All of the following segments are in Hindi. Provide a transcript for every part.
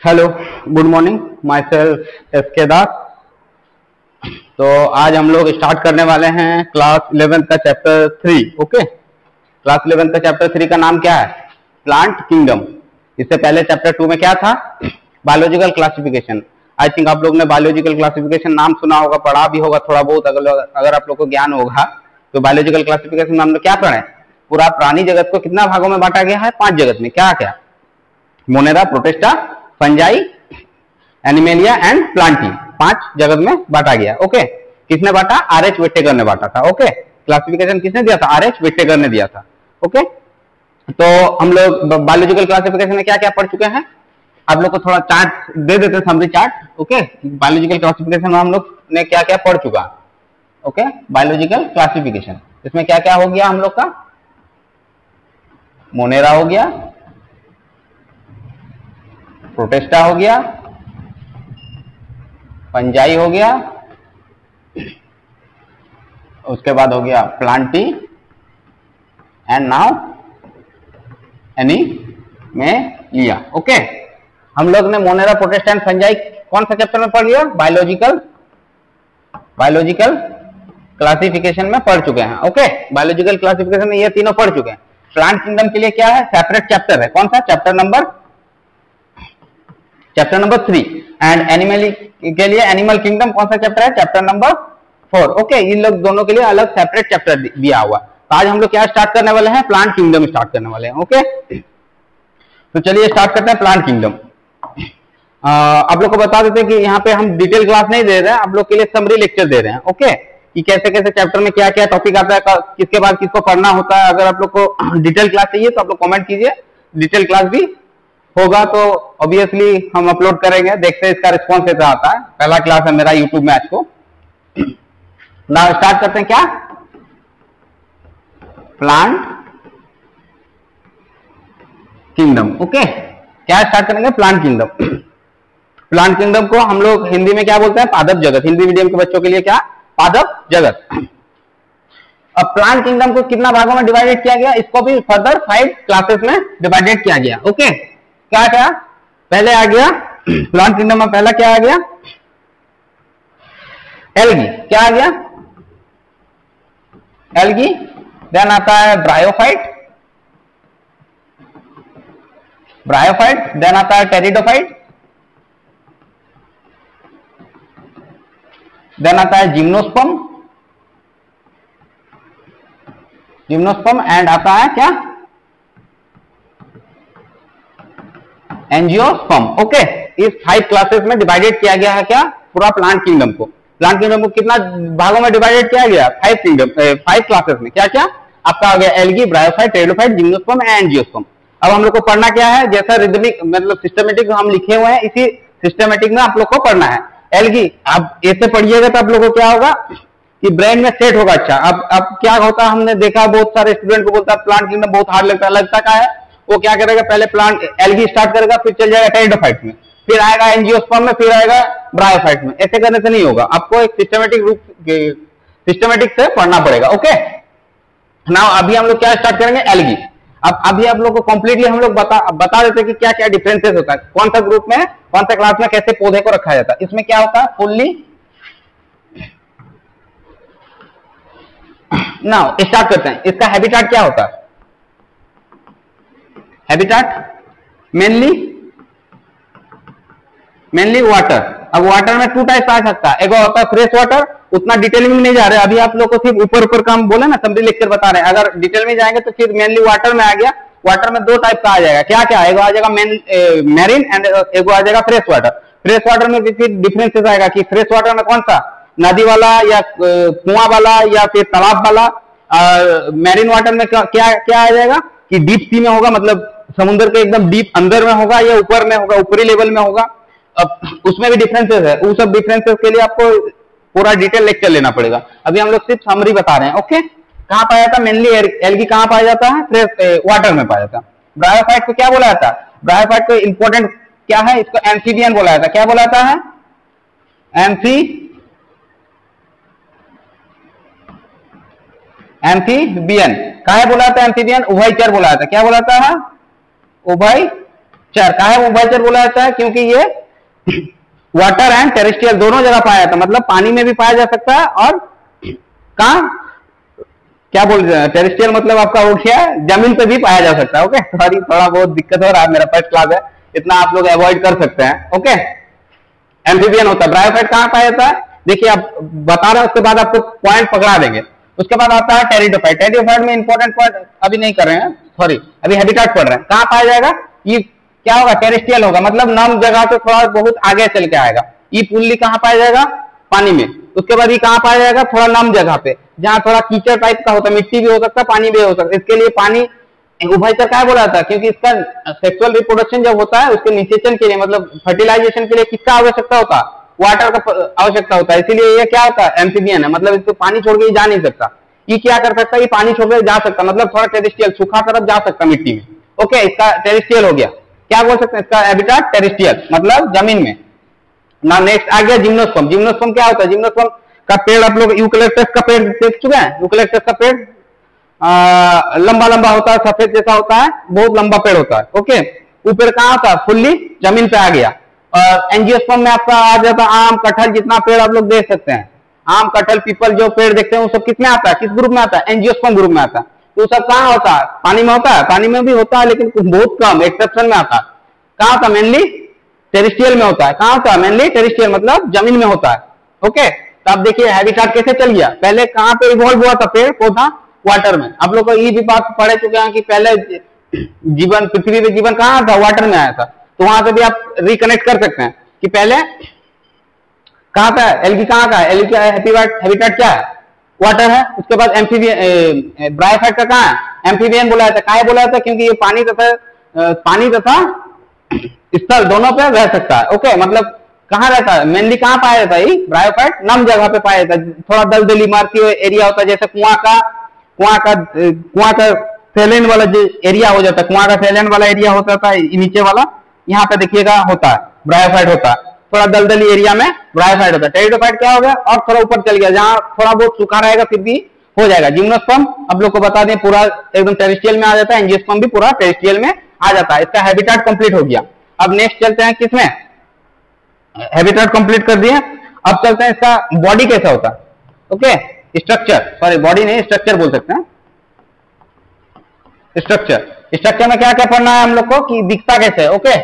Hello, good morning. My self S के दास। तो आज हम लोग स्टार्ट करने वाले हैं क्लास 11 का चैप्टर 3। ओके, क्लास 11 का चैप्टर 3 का नाम क्या है? Plant kingdom. इससे पहले चैप्टर 2 में क्या था? Biological classification. आई थिंक आप लोग ने बायोलॉजिकल क्लासिफिकेशन नाम सुना होगा, पढ़ा भी होगा थोड़ा बहुत। अगर आप लोग को ज्ञान होगा तो बायोलॉजिकल क्लासिफिकेशन में हम लोग क्या पढ़े? पूरा प्राणी जगत को कितना भागों में बांटा गया है? 5 जगत में। क्या क्या? Monera, protista, fungi, animalia and Plantae. 5 जगत में बांटा गया। ओके, किसने बांटा? आर.एच. विट्टेकर ने बांटा था। ओके, क्लासिफिकेशन किसने दिया था? आर.एच. विट्टेकर ने दिया था। ओके, तो हम लोग बायोलॉजिकल क्लासिफिकेशन में क्या क्या पढ़ चुके हैं? आप लोग को थोड़ा चार्ट दे देते हैं, summary chart. Okay, biological classification में हम लोग ने क्या क्या पढ़ चुका? ओके, बायोलॉजिकल क्लासिफिकेशन इसमें क्या क्या हो गया हम लोग का? मोनेरा हो गया, प्रोटिस्टा हो गया, फंजाई हो गया, उसके बाद हो गया Plantae and now animalia. Okay, हम लोग ने मोनेरा, प्रोटिस्टा एंड फंजाई कौन सा चैप्टर में पढ़ लिया? बायोलॉजिकल क्लासिफिकेशन में पढ़ चुके हैं। ओके, बायोलॉजिकल क्लासिफिकेशन में ये तीनों पढ़ चुके हैं। प्लांट किंगडम के लिए क्या है? सेपरेट चैप्टर है। कौन सा? Chapter number 3। एंड एनिमल के लिए एनिमल किंगडम कौन सा चैप्टर है? Chapter number 4। ओके, इन लोग दोनों के लिए अलग सेपरेट चैप्टर दिया हुआ। तो आज हम लोग क्या स्टार्ट करने वाले हैं? प्लांट किंगडम स्टार्ट करने वाले हैं। ओके, तो चलिए स्टार्ट करते हैं प्लांट किंगडम। आप लोग को बता देते हैं कि यहाँ पे हम डिटेल क्लास नहीं दे रहे हैं, आप लोग के लिए समरी लेक्चर दे रहे हैं। ओके, कि कैसे कैसे चैप्टर में क्या क्या टॉपिक आता है, किसके बाद किसको पढ़ना होता है। अगर आप लोग को डिटेल क्लास चाहिए तो आप लोग कमेंट कीजिए, डिटेल क्लास भी होगा तो ऑब्वियसली हम अपलोड करेंगे। देखते हैं इसका रिस्पॉन्स कैसा आता है। पहला क्लास है मेरा यूट्यूब में आज को। ना स्टार्ट करते हैं क्या? Plant kingdom. ओके, क्या स्टार्ट करेंगे? Plant kingdom. प्लांट किंगडम को हम लोग हिंदी में क्या बोलते हैं? पादप जगत। हिंदी मीडियम के बच्चों के लिए क्या? पादप जगत। अब प्लांट किंगडम को कितना भागों में डिवाइडेड किया गया? इसको भी फर्दर 5 क्लासेस में डिवाइडेड किया गया। ओके, क्या क्या पहले आ गया? प्लांट किंगडम में पहला क्या आ गया? एल्गी। क्या आ गया? एल्गी। देन आता है ब्रायोफाइट। देन आता है टेरिडोफाइट। देन आता है जिम्नोस्पर्म एंड आता है क्या? एंजियोस्पर्म। ओके, इस 5 क्लासेस में डिवाइडेड किया गया है क्या? पूरा प्लांट किंगडम को। प्लांट किंगडम को कितना भागों में डिवाइडेड किया गया? 5 क्लासेस में। क्या क्या आपका आ गया? Algae, bryophyte, pteridophyte, gymnosperm and angiosperm. अब हम लोग को पढ़ना क्या है? जैसा रिदमिक मतलब सिस्टमेटिक हम लिखे हुए हैं, इसी सिस्टमेटिक में आप लोग को पढ़ना है। एल्गी आप ऐसे पढ़िएगा तो आप लोगों को क्या होगा कि ब्रेन में सेट होगा। अच्छा, अब क्या होता है? हमने देखा बहुत सारे स्टूडेंट को बोलता है प्लांट किंगडम बहुत हार्ड लगता क्या है? वो क्या करेगा? पहले प्लांट एल्गी स्टार्ट करेगा, फिर चल जाएगा टेरिडोफाइट में, फिर आएगा एंजियोस्पर्म में, फिर आएगा ब्रायोफाइट में। ऐसे करने से नहीं होगा, आपको एक सिस्टमेटिक से पढ़ना पड़ेगा। ओके, नाउ अभी हम लोग क्या स्टार्ट करेंगे? एल्गी। अब अभी आप लोग को कंप्लीटली हम लोग बता देते हैं कि क्या क्या डिफरेंसेस होता है, कौन सा ग्रुप में, कौन सा क्लास में कैसे पौधे को रखा जाता है। इसमें क्या होता है? फुल्ली नाउ स्टार्ट करते हैं। इसका हैबिटेट क्या होता है? Habitat mainly water. अब वाटर में 2 टाइप आ सकता है। एक होता है फ्रेश वाटर, उतना डिटेल में नहीं जा रहे, अभी आप लोग को सिर्फ ऊपर का हम बोले ना, समरी लेक्चर बता रहे हैं। अगर डिटेल में जाएंगे तो फिर मेनली वाटर में आ गया। वाटर में 2 टाइप का आ जाएगा। क्या क्या? एक आ जाएगा मैरीन एंड एक आ जाएगा फ्रेश वाटर। फ्रेश वाटर में भी फिर डिफरेंसेस आएगा कि फ्रेश वाटर में कौन सा, नदी वाला या कुआं वाला या फिर तालाब वाला। मैरीन वाटर में क्या आ जाएगा कि डीप सी में होगा, मतलब समुद्र के एकदम डीप अंदर में होगा या ऊपर में होगा, ऊपरी लेवल में होगा। अब उसमें भी डिफरेंसेस है। उस सब डिफरेंसेस के लिए आपको पूरा डिटेल लेक्चर लेना पड़ेगा। अभी हम लोग सिर्फ समरी बता रहे हैं। ओके, कहां पाया जाता है? मेनली एल्गी कहां पाया जाता है? फ्रेश वाटर में पाया जाता है। ब्रायोफाइट को क्या बोला जाता है? ब्रायोफाइट को इंपॉर्टेंट क्या है? इसको एम्फीबियन बोला जाता है। क्या बोला जाता है? एम्फीबियन। काहे बोला जाता है एम्फीबियन? उभयचर बोला जाता है। क्या बोला जाता है? उभयचर। काहे उभयचर बोला जाता है? क्योंकि ये वाटर एंड टेरेस्ट्रियल दोनों जगह पाया जाता है, मतलब पानी में भी पाया जा सकता है और कहा क्या बोल रहे हैं, टेरेस्ट्रियल मतलब आपका हो गया जमीन पे भी पाया जा सकता है। ओके, सॉरी थोड़ा बहुत दिक्कत हो रहा है, मेरा फर्स्ट क्लास है, इतना आप लोग अवॉइड कर सकते हैं। ओके, एम्फीबियन होता है। ब्रायोफाइट कहाँ पाया जाता है? देखिए आप बता रहे हैं, उसके बाद आपको पॉइंट पकड़ा देंगे। उसके बाद आता है टेरिडोफाइट। टेरिडोफाइट में इंपॉर्टेंट पॉइंट अभी नहीं कर रहे हैं, सॉरी अभी हैबिटेट पढ़ रहे हैं। कहाँ पाया जाएगा? ये क्या होगा? टेरेस्ट्रियल होगा, मतलब नम जगह से थोड़ा बहुत आगे चल के आएगा। ये पुल्ली कहाँ पाया जाएगा? पानी में। उसके बाद ये कहाँ पाया जाएगा? थोड़ा नम जगह पे, जहां थोड़ा कीचड़ टाइप का होता है, मिट्टी भी हो सकता है, पानी भी हो सकता है। इसके लिए पानी उभयचर क्या बोला जाता है? क्योंकि इसका सेक्सुअल रिप्रोडक्शन जब होता है उसके निषेचन के लिए, मतलब फर्टिलाइजेशन के लिए किसका आवश्यकता होता है? वाटर का आवश्यकता होता है। इसीलिए ये क्या होता है? एम्फीबियन है, मतलब इसको पानी छोड़ के जा नहीं सकता। ये क्या कर सकता है? ये पानी छोड़ के जा सकता, मतलब थोड़ा टेरेस्ट्रियल सूखा तरफ जा सकता मिट्टी में। ओके, इसका टेरेस्ट्रियल हो गया। क्या बोल सकते हैं? इसका हैबिटेट टेरेस्ट्रियल, मतलब जमीन में। ना नेक्स्ट आ गया जिम्नोस्पर्म। जिम्नोस्पर्म क्या होता है? जिम्नोस्पर्म का पेड़ आप लोग यूकेलिप्टस का पेड़ देख चुके हैं। यूकेलिप्टस का पेड़ लंबा लंबा होता है, सफेद जैसा होता है, बहुत लंबा पेड़ होता है। ओके, वो पेड़ कहाँ होता है? फुल्ली जमीन पे आ गया। और एंजियोस्पर्म में आपका आ जाता आम कटहल, जितना पेड़ आप लोग देख सकते हैं, आम कटहल पीपल जो पेड़ देखते हैं वो सब किसमें आता है? किस ग्रुप में आता है? एंजियोस्पर्म ग्रुप में आता है। तो सब कहाँ होता है? पानी में होता है। पानी में भी होता है लेकिन बहुत कम एक्सेप्शन में आता है। कहाँ होता है? मेनली टेरेस्ट्रियल में होता है। कहाँ होता है? मेनली टेरेस्ट्रियल, मतलब जमीन में होता है। ओके, तो आप देखिए हैबिटेट कैसे चल गया। पहले कहाँ पे इवॉल्व हुआ था पेड़ पौधा? वाटर में। आप लोग को ये भी बात पढ़े चुके हैं कि पहले जीवन, पृथ्वी पे जीवन कहाँ था? वाटर में आया था। तो वहां से भी आप रिकनेक्ट कर सकते हैं कि पहले कहाँ था? एल्गी कहाँ का है? एल्गी का हैबिटेट क्या है? वाटर है। उसके बाद एम्फीबियन, ब्रायोफाइट का कहाँ है? एम्फीबियन बोला जाता है। काहे बोला जाता है? क्योंकि ये पानी तथा स्थल दोनों पे रह सकता है। ओके, मतलब कहाँ रहता है? मेनली कहाँ पाया जाता है? ब्रायोफाइट नम जगह पे पाया जाता है। थोड़ा दलदली मारती हुई एरिया होता है, जैसे कुआं का सैलेन वाला जो एरिया हो जाता है, कुआं का सैलेन वाला एरिया होता है नीचे वाला, यहाँ पे देखिएगा होता है ब्रायोफाइट होता है। थोड़ा दलदली एरिया में ब्रायोफाइट होता है। टेरिडोफाइट क्या हो गया? और थोड़ा ऊपर चल गया, जहां थोड़ा बहुत सूखा रहेगा फिर भी हो जाएगा। जिम्नोस्पर्म आप लोग को बता दें पूरा एकदम टेरेस्ट्रियल में आ जाता है। एंजियोस्पर्म भी पूरा टेरेस्ट्रियल में आ जाता है। इसका हैबिटेट कंप्लीट हो गया। अब नेक्स्ट चलते हैं किसमें? हैबिटेट कंप्लीट कर दिए, अब चलते हैं इसका बॉडी कैसा होता है। ओके, स्ट्रक्चर, सॉरी बॉडी नहीं, स्ट्रक्चर बोल सकते हैं। स्ट्रक्चर में क्या क्या पढ़ना है हम लोग को कि दिखता कैसे है। ओके,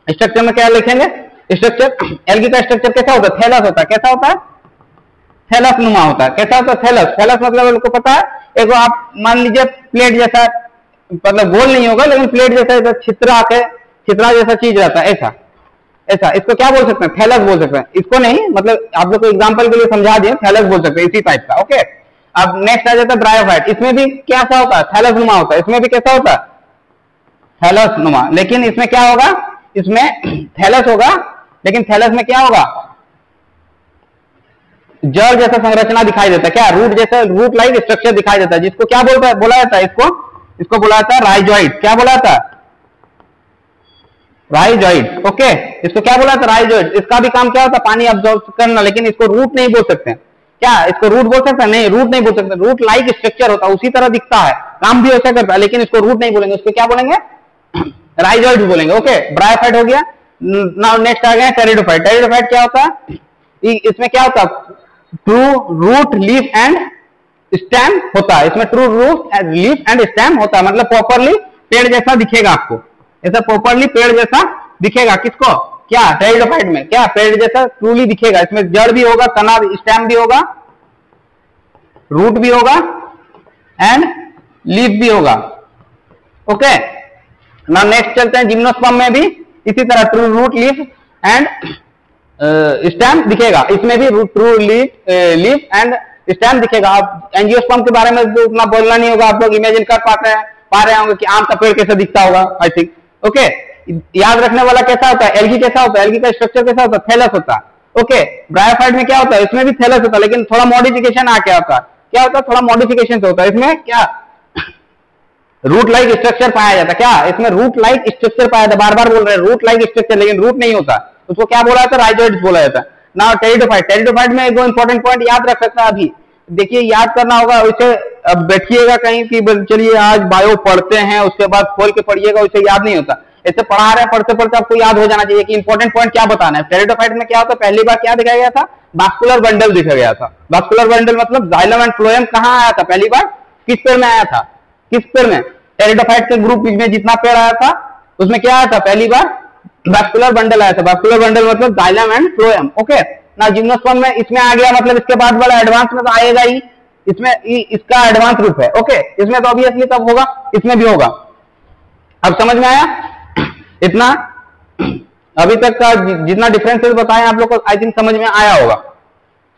स्ट्रक्चर में क्या लिखेंगे? स्ट्रक्चर, एल्गी का स्ट्रक्चर कैसा होता है? थैलस होता है। कैसा होता है? थैलस नुमा होता है। कैसा होता है? थैलस। थैलस मतलब आपको पता है, एक आप मान लीजिए प्लेट जैसा, मतलब गोल नहीं होगा लेकिन प्लेट जैसा छितरा जैसा चीज रहता है, ऐसा ऐसा। इसको क्या बोल सकते हैं? थैलस बोल सकते हैं। इसको नहीं, मतलब आप लोग को एग्जांपल के लिए समझा दिए, थैलस बोल सकते हैं, इसी टाइप का। ओके, अब नेक्स्ट आ जाता है ब्रायोफाइट। इसमें भी कैसा होता है? थैलस नुमा होता है। इसमें भी कैसा होता है? थैलस नुमा। लेकिन इसमें क्या होगा? इसमें थैलस होगा लेकिन थैलस में क्या होगा? जड़ जैसा संरचना दिखाई देता है। क्या? रूट जैसा, रूट लाइक स्ट्रक्चर दिखाई देता है, जिसको क्या बोला जाता है? इसको बोला जाता है राइजॉइड। क्या बोला जाता है? राइजॉइड। ओके, इसको क्या बोला था? राइजॉइड। इसका भी काम क्या होता है? पानी अब्सॉर्ब करना, लेकिन इसको रूट नहीं बोल सकते। क्या इसको रूट बोल सकते हैं? नहीं, रूट नहीं बोल सकते। रूट लाइक स्ट्रक्चर होता है, उसी तरह दिखता है, काम भी ऐसा करता है, लेकिन इसको रूट नहीं बोलेंगे। उसको क्या बोलेंगे? राइजॉइड बोलेंगे। ओके, ब्रायोफाइट हो गया। नाउ नेक्स्ट आ गया टेरिडोफाइट। टेरिडोफाइट क्या होता है? इसमें क्या होता है? True root leaf and stem होता है। इसमें true root leaf and stem होता है, मतलब प्रॉपरली पेड़ जैसा दिखेगा आपको, ऐसा प्रॉपरली पेड़ जैसा दिखेगा। किसको? क्या? टेरिडोफाइट में क्या पेड़ जैसा ट्रूली दिखेगा। इसमें जड़ भी होगा, तना, स्टेम भी होगा, रूट भी होगा एंड लीफ भी होगा। ओके, नाउ नेक्स्ट चलते हैं जिम्नोस्पर्म में भी इसी तरह true root leaf and stem दिखेगा। इसमें भी ट्रू लीफ एंड स्टेम दिखेगा। आप एंजियोस्पर्म के बारे में तो उतना बोलना नहीं होगा, आप लोग इमेजिन कर पा रहे होंगे कि आम का पेड़ कैसे दिखता होगा, आई थिंक। ओके, याद रखने वाला कैसा होता है? एल्गी कैसा होता है? एल्गी का स्ट्रक्चर कैसा होता है? थैलस होता है। ओके, ब्रायोफाइट में क्या होता है? इसमें भी थैलस होता है लेकिन थोड़ा मॉडिफिकेशन आ क्या होता है? क्या होता है? थोड़ा मॉडिफिकेशन से होता है। इसमें क्या? रूट लाइक स्ट्रक्चर पाया जाता है। क्या? इसमें रूट लाइक स्ट्रक्चर पाया जाता है। बार बार बोल रहे हैं रूट लाइक स्ट्रक्चर, लेकिन रूट नहीं होता, उसको क्या बोला जाता है? राइजॉइड बोला जाता है। ना टेरिडोफाइट। टेरिडोफाइट में एक दो इंपॉर्टेंट पॉइंट याद रख सकता है। अभी देखिए, याद करना होगा वैसे, अब बैठिएगा कहीं कि चलिए आज बायो पढ़ते हैं उसके बाद खोल के पढ़िएगा, वैसे याद नहीं होता। इससे पढ़ा रहे हैं, पढ़ते पढ़ते आपको याद हो जाना चाहिए कि इंपॉर्टेंट पॉइंट क्या बताना है। टेरिडोफाइट में क्या होता है, पहली बार क्या दिखाया गया था, वास्कुलर बंडल दिखा गया था। वास्कुलर बंडल मतलब जाइलम एंड फ्लोएम कहाँ आया था पहली बार, किस पेड़ में आया था, किस पेड़ में, टेरिडोफाइट के ग्रुप में जितना पेड़ आया था उसमें क्या आया था, पहली बार वास्कुलर बंडल आया था। वास्कुलर बंडल मतलब जाइलम एंड फ्लोएम। ओके ना, जिम्नोस्पर्म में इसमें आ गया, मतलब इसके बाद वाला एडवांस में तो आएगा ही, इसमें इसका एडवांस रूप है। ओके, इसमें तो ऑब्वियसली तब होगा, इसमें भी होगा। अब समझ में आया इतना, अभी तक का जितना डिफरेंसेस बताए आप लोग को आई थिंक समझ में आया होगा।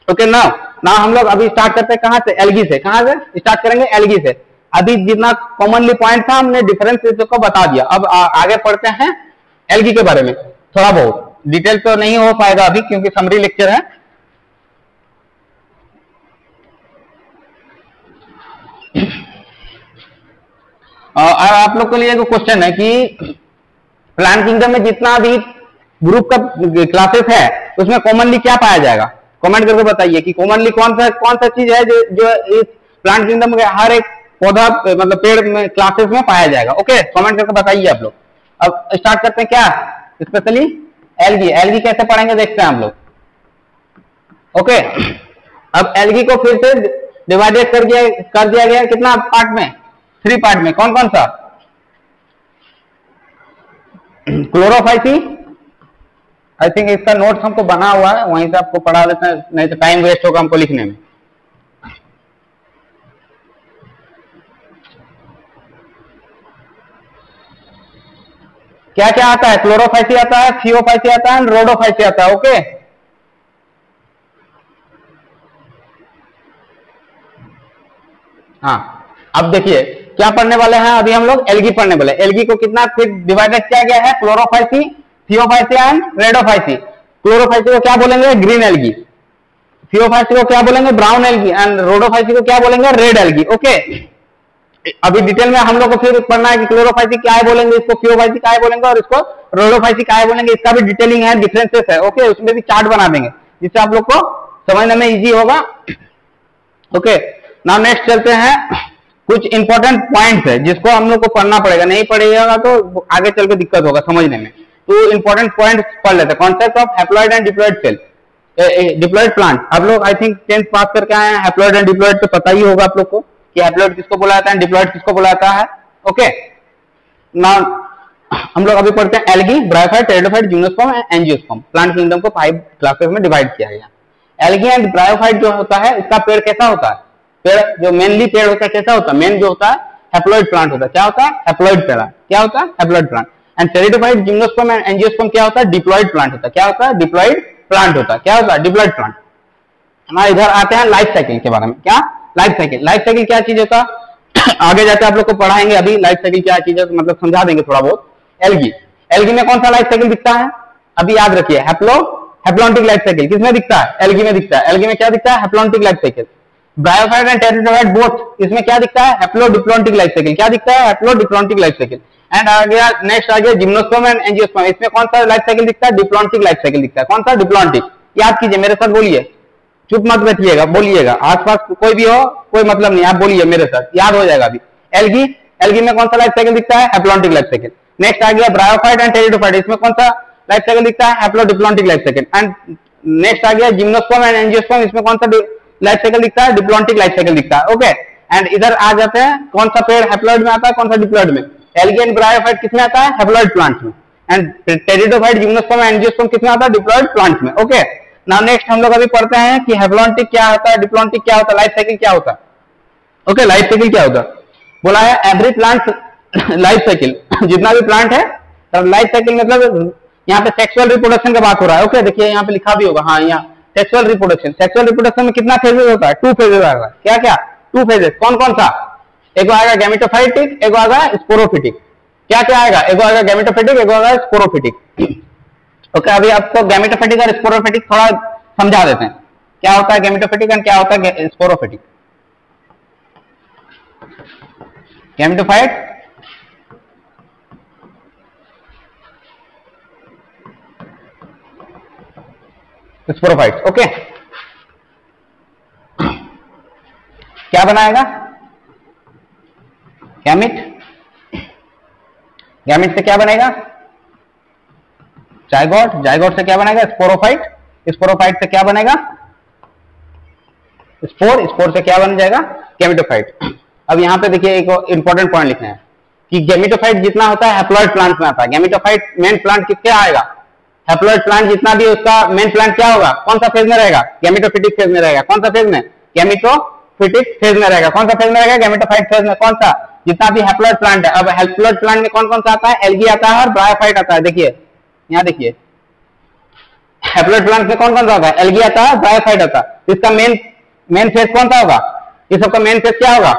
ओके ना हम लोग अभी स्टार्ट करते हैं कहां से, एल्गी से। कहां से स्टार्ट करेंगे, एल्गी से। अभी जितना कॉमनली पॉइंट था हमने डिफरेंसेस को बता दिया, अब आगे पढ़ते हैं एल्गी के बारे में। थोड़ा बहुत डिटेल तो नहीं हो पाएगा अभी क्योंकि समरी लेक्चर है। आप लोग के लिए एक क्वेश्चन है कि प्लांट किंगडम में जितना भी ग्रुप का क्लासेस है उसमें कॉमनली क्या पाया जाएगा, कमेंट करके बताइए कि कॉमनली कौन सा चीज है जो इस प्लांट किंगडम के हर एक पौधा मतलब पेड़ में क्लासेस में पाया जाएगा। ओके, कमेंट करके बताइए आप लोग। अब स्टार्ट करते हैं क्या, स्पेशली एल्गी। एल्गी कैसे पढ़ेंगे देखते हैं हम लोग। ओके, अब एल्गी को फिर से डिवाइडेड कर दिया गया कितना पार्ट में, 3 पार्ट में। कौन कौन सा, क्लोरोफाइसी, आई थिंक इसका नोट्स हमको बना हुआ है, वहीं से आपको पढ़ा देते हैं, नहीं तो टाइम वेस्ट होगा हमको लिखने में। क्या क्या आता है, क्लोरोफाइसी आता है, थियोफाइसी आता है, रोडोफाइसी आता है। ओके, हाँ अब देखिए क्या पढ़ने वाले हैं, अभी हम लोग एल्गी पढ़ने वाले। एल्गी को कितना फिर डिवाइडेड किया गया है, क्लोरोफाइसी, थियोफाइसी एंड रेडोफाइसी। क्लोरोफाइसी को क्या बोलेंगे, ग्रीन एल्गी। थियोफाइसी को क्या बोलेंगे, ब्राउन एल्गी। एंड रोडोफाइसी को क्या बोलेंगे, रेड एल्गी। ओके, अभी डिटेल में हम लोग को फिर पढ़ना है कि क्लोरोफाइसी क्या है बोलेंगे, इसको थियोफाइसी क्या है बोलेंगे और इसको रोडोफाइसी क्या है बोलेंगे। इसका भी डिटेलिंग है, डिफरेंसेस है। ओके, उसमें भी चार्ट बना देंगे जिससे आप लोग को समझने में इजी होगा। ओके, नाउ नेक्स्ट चलते हैं, कुछ इंपॉर्टेंट पॉइंट्स है जिसको हम लोग को पढ़ना पड़ेगा, नहीं पढ़ेगा तो आगे चल के दिक्कत होगा समझने में। तो इंपॉर्टेंट पॉइंट्स पढ़ लेते हैं। Concept of haploid and diploid cell, diploid plant. आप लोग आई थिंक 10th पास करके आए हैं, हैप्लॉइड एंड डिप्लॉइड तो पता ही होगा आप लोग को कि हैप्लॉइड किसको बोला जाता है, डिप्लॉइड किसको बोला जाता है। ओके, नाउ हम लोग अभी पढ़ते हैं algae, bryophyte, pteridophyte, gymnosperm and angiosperm. Plant kingdom को 5 क्लासेस में डिवाइड किया गया। एल्गी एंड ब्रायोफाइट जो होता है इसका पेड़ कैसा होता है, पेड़ जो मेनली पेड़ होता है कैसा होता है, मेन जो होता है हैप्लॉइड प्लांट होता है। क्या होता है, हैप्लॉइड प्लांट। क्या होता है, haploid plant. And pteridophyte, gymnosperm and angiosperm क्या होता है, डिप्लॉइड प्लांट होता है। क्या होता है, डिप्लॉइड प्लांट होता है। क्या होता है, डिप्लॉइड प्लांट। हमारे इधर आते हैं लाइफ साइकिल के बारे में। क्या लाइफ साइकिल, लाइफ साइकिल क्या चीज होता है आगे जाके आप लोग को पढ़ाएंगे। अभी लाइफ साइकिल क्या चीज है मतलब समझा देंगे थोड़ा बहुत। एल्गी, एल्गी में कौन सा लाइफ साइकिल दिखता है, अभी याद रखिए, हैप्लॉन्टिक लाइफ साइकिल किसमें दिखता है, एल्गी में दिखता है। एल्गी में क्या दिखता है, haplontic life cycle. Bryophyte and pteridophyte both, इसमें क्या दिखता है, हैप्लोडिप्लॉन्टिक लाइफ साइकिल। क्या दिखता है, हैप्लोडिप्लॉन्टिक लाइफ साइकिल। एंड आ गया नेक्स्ट आ गया जिम्नोस्पर्म एंड एंजियोस्पर्म, इसमें कौन सा लाइफ साइकिल दिखता है, डिप्लॉन्टिक लाइफ साइकिल दिखता है। कौन सा, डिप्लॉन्टिक। याद कीजिए, मेरे साथ बोलिए, चुप मत बैठिएगा, बोलिएगा। आसपास कोई भी हो कोई मतलब नहीं, आप बोलिए मेरे साथ, याद हो जाएगा अभी। एल्गी, एल्गी में कौन सा लाइफ साइकिल दिखता है, हैप्लॉन्टिक लाइफ साइकिल। नेक्स्ट आ गया ब्रायोफाइट एंड टेरिडोफाइट, इसमें कौन सा लाइफ साइकिल दिखता है, haplodiplontic life cycle. And next आ गया जिम्नोस्पर्म एंड एंजियोस्पर्म, इसमें कौन सा लाइफ साइकिल दिखता है, डिप्लॉन्टिक लाइफ साइकिल दिखता है। ओके, एंड इधर आ जाते हैं कौन सा पेड़ हैप्लॉइड में आता है, कौन सा डिप्लॉइड में। एल्गी एंड ब्रायोफाइट किसमें आता है, हैप्लॉइड प्लांट में। And pteridophyte, gymnosperm and angiosperm किसमें आता है, डिप्लॉइड प्लांट में। ओके, नाउ नेक्स्ट हम लोग अभी पढ़ते हैं कि हैप्लॉन्टिक क्या होता है, डिप्लॉन्टिक क्या होता है, लाइफ साइकिल क्या होता है। ओके, लाइफ साइकिल क्या होता है, बोला है एवरी प्लांट लाइफ साइकिल, जितना भी प्लांट है लाइफ साइकिल मतलब यहाँ पे सेक्सुअल रिप्रोडक्शन का बात हो रहा है। ओके, देखिए यहाँ पे लिखा भी होगा, हाँ यहाँ सेक्सुअल रिप्रोडक्शन। सेक्सुअल रिप्रोडक्शन में कितना फेजेस होता है, 2 फेजेस आएगा। क्या क्या, 2 फेजेस। कौन कौन सा, एक आएगा गैमेटोफाइटिक, एक आएगा स्पोरोफिटिक। क्या क्या आएगा, एक आएगा गैमेटोफाइटिक, एक आएगा स्पोरोफिटिक। ओके, अभी आपको गैमेटोफाइटिक और स्पोरोफिटिक थोड़ा समझा देते हैं, क्या होता है गैमेटोफाइटिक और क्या होता है स्पोरोफिटिक। Gametophyte, sporophytes. ओके, क्या बनाएगा, गैमेट, गैमेट से क्या बनेगा, जाइगोट, जाइगोट से क्या बनेगा? स्पोरोफाइट, स्पोरोफाइट से क्या बनेगा? स्पोर, स्पोर से क्या बन जाएगा? गैमेटोफाइट। अब यहाँ पे देखिए एक इंपॉर्टेंट पॉइंट लिखना है कि गैमेटोफाइट जितना होता है हैप्लॉइड प्लांट में आता है। गैमेटोफाइट मेन प्लांट किसके आएगा? हैप्लॉइड प्लांट जितना भी उसका मेन प्लांट क्या होगा? कौन सा फेज में रहेगा? गैमेटोफिटिक फेज में रहेगा। कौन सा फेज में? गैमेटोफिटिक फेज में रहेगा। कौन सा फेज में रहेगा? गैमेटोफाइट फेज में। कौन सा? जितना भी हैप्लॉइड प्लांट है। अब हैप्लॉइड प्लांट में कौन कौन सा आता है? एल्गी आता है और ब्रायोफाइट आता है। देखिए यहाँ देखिए हैप्लॉइड प्लांट में कौन कौन सा आता है? एल्गी आता है, ब्रायोफाइट आता है। इसका मेन फेज कौन सा होगा? इस सबका मेन फेज क्या होगा?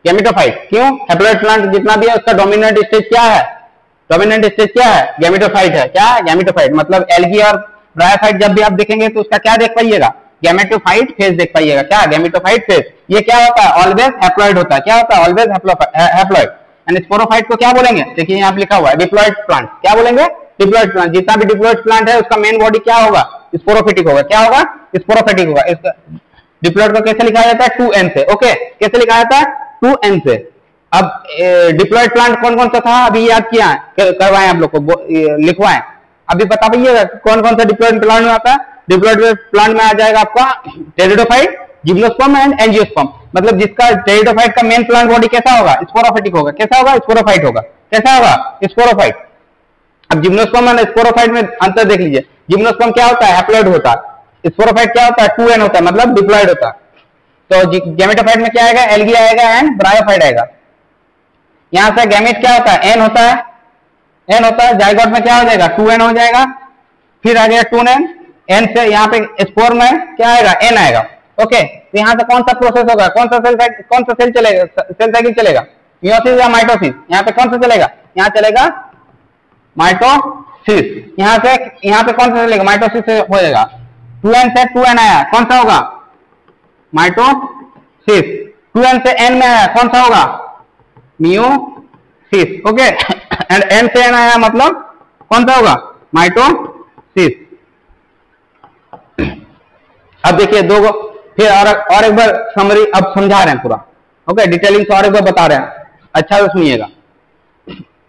गैमेटोफाइट। क्यों? हैप्लॉइड प्लांट जितना भी है उसका डोमिनेंट स्टेज क्या है? डोमिनेंट स्टेज क्या है? गैमेटोफाइट है। क्या है? गैमेटोफाइट। मतलब एल्गी और ब्रायोफाइट जब भी आप देखेंगे तो उसका क्या देख पाइएगा? गैमेटोफाइट फेज देख पाइएगा। क्या? Gametophyte phase. ये क्या होता है? ऑलवेज हैप्लॉइड होता है। क्या होता है? Always haploid. एंड स्पोरोफाइट को क्या बोलेंगे? देखिए यहाँ पे लिखा हुआ है डिप्लॉइड प्लांट। क्या बोलेंगे? Diploid plant. जितना भी डिप्लॉइड प्लांट है उसका मेन बॉडी क्या होगा? स्पोरोफिटिक होगा। क्या होगा? स्पोरोफिटिक होगा। इसका डिप्लॉइड को कैसे लिखा जाता है? 2n से। ओके, कैसे लिखा जाता है? 2n से। अब डिप्लॉइड प्लांट कौन कौन सा था अभी याद किया है, करवाएं आप लोग को, लिखवाएं। अभी बता पाइएगा कौन कौन सा डिप्लॉइड प्लांट में आता है? डिप्लॉइड प्लांट में आ जाएगा आपका टेरिडोफाइट, जिम्नोस्पर्म एंड एंजियोस्पर्म। मतलब जिसका टेरिडोफाइट का मेन प्लांट बॉडी कैसा होगा? स्पोरोफाइटिक होगा। कैसा होगा? स्पोरोफाइट होगा। कैसा होगा? स्पोरोफाइट। अब जिम्नोस्पर्म और स्पोरोफाइट में अंतर देख लीजिए। जिम्नोस्पर्म क्या होता है? हैप्लॉइड होता है। स्पोरोफाइट क्या होता है? 2n होता है, मतलब डिप्लॉइड होता है। तो गैमेटोफाइट में क्या आएगा? एल्गी आएगा एंड ब्रायोफाइट आएगा। यहां से गैमेट क्या होता है? n होता है, n होता है। जाइगोट में क्या हो जाएगा? 2n हो जाएगा। फिर आ गया 2n, n से यहाँ पे स्पोर में क्या आएगा? n आएगा। ओके, तो यहाँ से कौन सा प्रोसेस होगा? कौन सा सेल चलेगा? सेल साइकिल चलेगा? मियोसिस या माइटोसिस? यहाँ पे कौन सा चलेगा? यहाँ चलेगा माइटोसिस। यहाँ पे कौन सा चलेगा? माइटोसिस से हो जाएगा। 2n से 2n आया, कौन सा होगा? माइटोसिस। 2n से n में आया, कौन सा होगा? मियोसिस। ओके, एंड n से n आया मतलब कौन सा होगा? माइटोसिस। अब देखिए दो फिर और एक बार समरी अब समझा रहे हैं पूरा। ओके, डिटेलिंग से और एक बार बता रहे हैं, अच्छा से सुनिएगा।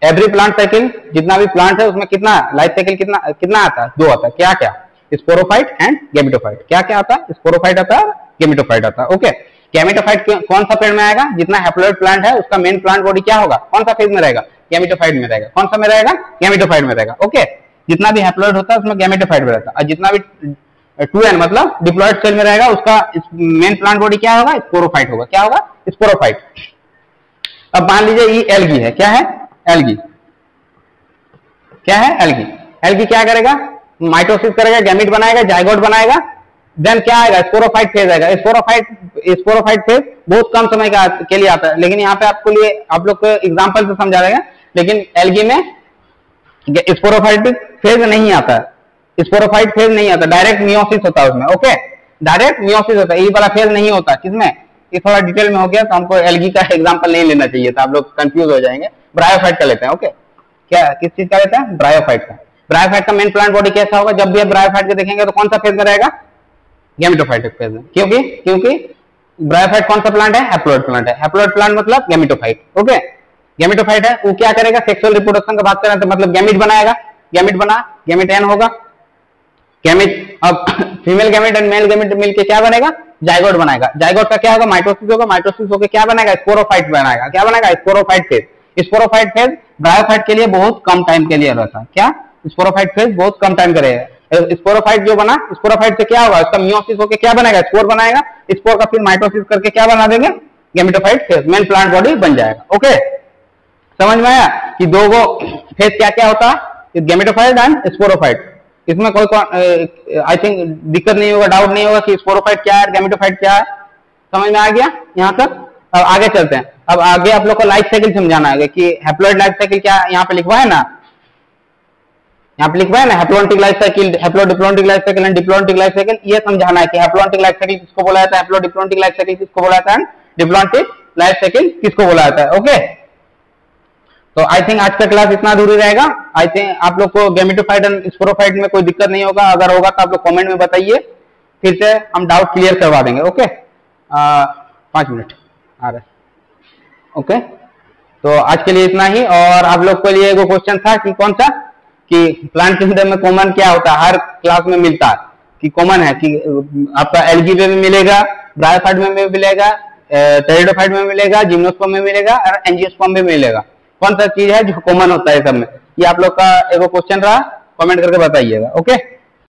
एवरी प्लांट साइकिल, जितना भी प्लांट है उसमें कितना लाइफ साइकिल कितना आता है? 2 आता है। क्या क्या? Sporophyte and gametophyte. क्या क्या आता है? स्पोरोफाइट आता है, गैमेटोफाइट आता है। ओके, गैमेटोफाइट कौन सा पेड़ में आएगा? जितना हैप्लॉइड प्लांट है उसका मेन प्लांट बॉडी क्या होगा? कौन सा फेज में रहेगा? गैमेटोफाइट में रहेगा। कौन सा में रहेगा? गैमेटोफाइट में रहेगा। ओके, जितना भी हैप्लॉइड होता है उसमें गैमेटोफाइट में रहता है। और जितना भी 2n मतलब डिप्लॉइड सेल में रहेगा उसका मेन प्लांट बॉडी क्या होगा? स्पोरोफाइट होगा। क्या होगा? स्पोरोफाइट। अब मान लीजिए ये एल्गी है। क्या है? एल्गी। क्या है? एल्गी। एल्गी क्या करेगा? माइटोसिस करेगा, गैमेट बनाएगा, जाइगोट बनाएगा, देन क्या आएगा? स्पोरोफाइट फेज आएगा। स्पोरोफाइट फेज बहुत कम समय के लिए आता है, लेकिन यहाँ पे आप लोग को एग्जांपल से समझा देगा। लेकिन एल्गी में स्पोरोफाइट फेज नहीं आता है। स्पोरोफाइट फेज नहीं आता, डायरेक्ट मियोसिस होता है उसमें। ओके, डायरेक्ट मियोसिस होता है, ये वाला फेज नहीं होता। किसमें? ये थोड़ा डिटेल में हो गया तो हमको एल्गी का एग्जांपल नहीं लेना चाहिए था, आप लोग कंफ्यूज हो जाएंगे। ब्रायोफाइट का लेते हैं। ओके, क्या किस चीज का लेते हैं? ब्रायोफाइट का। ब्रायोफाइट का मेन प्लांट बॉडी कैसा होगा? जब भी आप ब्रायोफाइट को देखेंगे तो कौन सा फेज में रहेगा? गैमेटोफाइटिक फेज में। क्योंकि ब्रायोफाइट कौन सा प्लांट है? हैप्लॉइड प्लांट है। हैप्लॉइड प्लांट मतलब गैमेटोफाइट। ओके, गैमेटोफाइट है, वो क्या करेगा? सेक्सुअल रिप्रोडक्शन का बात करें तो मतलब गैमेट बनाएगा। गैमेट n होगा। गैमेट, अब female gamete and male gamete मिलके क्या बनेगा? जाइगोट बनाएगा। जाइगोट का क्या होगा? माइटोसिस होगा। माइटोसिस होकर क्या बनाएगा? स्पोरोफाइट बनाएगा। क्या बनाएगा? Sporophyte phase. Sporophyte phase bryophyte के लिए बहुत कम टाइम के लिए रहता है। क्या? स्पोरोफाइट फेज बहुत कम टाइम करेगा। स्पोरोफाइट जो बना, स्पोरोफाइट से क्या होगा? उसका मियोसिस होकर क्या बनेगा? स्पोर बनाएगा। स्पोर का फिर माइटोसिस करके क्या बना देंगे? Gametophyte phase, main plant body बन जाएगा। ओके, समझ में आया कि दो फेज क्या क्या होता है? Gametophyte and sporophyte. इसमें कोई आई थिंक दिक्कत नहीं होगा, डाउट नहीं होगा कि स्पोरोफाइट क्या है, गैमेटोफाइट क्या है। समझ में आ गया यहाँ तक? अब आगे चलते हैं। अब आगे आप लोग को लाइफ साइकिल समझाना है कि हैप्लॉइड लाइफ साइकिल क्या यहाँ पे लिखवा है ना, यहाँ पे लिखवा है ना, haploidic life cycle, haplodiploidic life cycle and diploidic life cycle. ये समझाना है कि हैप्लोइडिक लाइफ साइकिल किसको बोला जाता है, हैप्लोडिप्लोइडिक लाइफ साइकिल किसको बोला जाता है, डिप्लोइडिक लाइफ साइकिल किसको बोला जाता है। ओके, तो आई थिंक आज का क्लास इतना दूर ही रहेगा। आई थिंक आप लोग को गैमेटोफाइट एंड स्पोरोफाइट में कोई दिक्कत नहीं होगा। अगर होगा तो आप लोग कमेंट में बताइए, फिर से हम डाउट क्लियर करवा देंगे। ओके, 5 मिनट आ रहे। ओके, तो आज के लिए इतना ही। और आप लोग के लिए एगो क्वेश्चन था कि कौन सा, कि प्लांट किस्म में कॉमन क्या होता है, हर क्लास में मिलता है कि कॉमन है कि आपका एल्गी में मिलेगा, ब्रायोफाइट में भी मिलेगा, टेरिडोफाइट में मिलेगा, जिम्नोस्पर्म में मिलेगा और एंजियोस्पर्म में मिलेगा। कौन सा चीज है जो कॉमन होता है सब में? ये आप लोग का एक क्वेश्चन रहा, कमेंट करके बताइएगा। ओके।